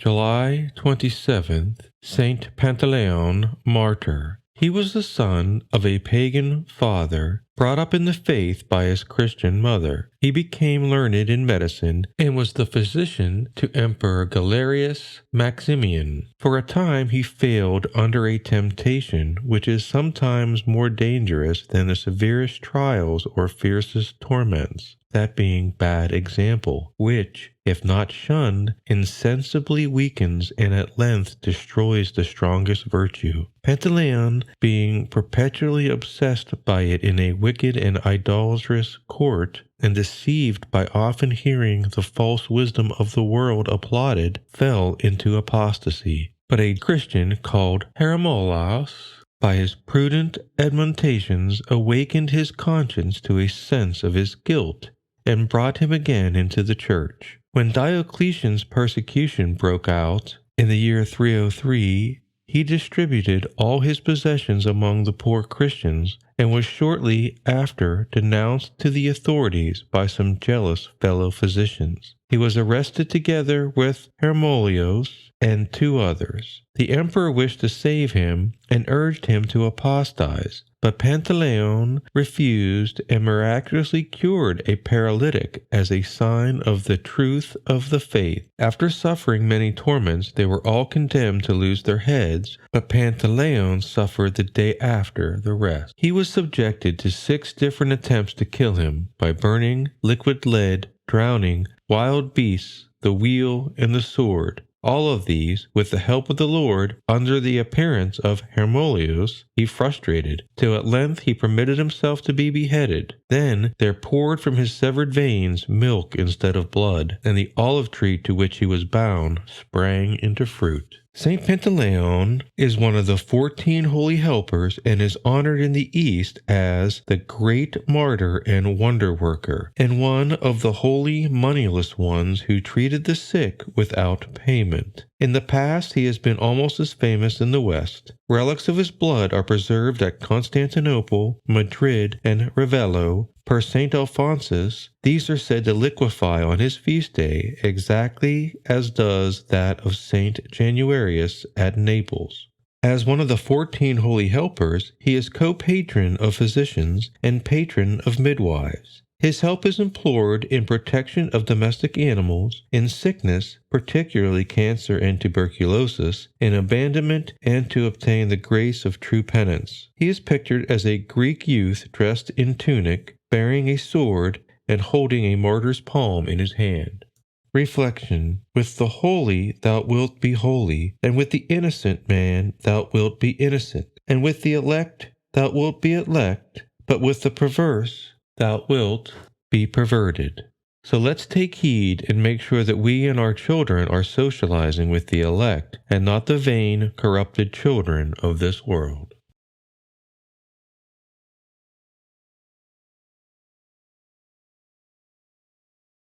July 27th, Saint Pantaleon, Martyr. He was the son of a pagan father, brought up in the faith by his Christian mother. He became learned in medicine and was the physician to Emperor Galerius Maximian. For a time he failed under a temptation which is sometimes more dangerous than the severest trials or fiercest torments, that being bad example, which, if not shunned, insensibly weakens and at length destroys the strongest virtue. Pantaleon, being perpetually obsessed by it in a wicked and idolatrous court, and deceived by often hearing the false wisdom of the world applauded, fell into apostasy. But a Christian called Hermolaus, by his prudent admonitions, awakened his conscience to a sense of his guilt, and brought him again into the church. When Diocletian's persecution broke out in the year 303, he distributed all his possessions among the poor Christians, and was shortly after denounced to the authorities by some jealous fellow physicians. He was arrested together with Hermolaus and 2 others. The emperor wished to save him and urged him to apostatize, but Pantaleon refused and miraculously cured a paralytic as a sign of the truth of the faith. After suffering many torments, they were all condemned to lose their heads, but Pantaleon suffered the day after the rest. He was subjected to 6 different attempts to kill him by burning, liquid lead, drowning, wild beasts, the wheel, and the sword. All of these, with the help of the Lord, under the appearance of Hermolaus, he frustrated, till at length he permitted himself to be beheaded. Then there poured from his severed veins milk instead of blood, and the olive tree to which he was bound sprang into fruit. Saint Pantaleon is one of the 14 holy helpers and is honored in the East as the great martyr and wonder worker, and one of the holy moneyless ones who treated the sick without payment. In the past, he has been almost as famous in the West. Relics of his blood are preserved at Constantinople, Madrid, and Ravello. Per St. Alphonsus, these are said to liquefy on his feast day exactly as does that of St. Januarius at Naples. As one of the 14 holy helpers, he is co-patron of physicians and patron of midwives. His help is implored in protection of domestic animals, in sickness, particularly cancer and tuberculosis, in abandonment, and to obtain the grace of true penance. He is pictured as a Greek youth dressed in tunic, bearing a sword, and holding a martyr's palm in his hand. Reflection. With the holy thou wilt be holy, and with the innocent man thou wilt be innocent, and with the elect thou wilt be elect, but with the perverse thou wilt be perverted. So let's take heed and make sure that we and our children are socializing with the elect, and not the vain, corrupted children of this world.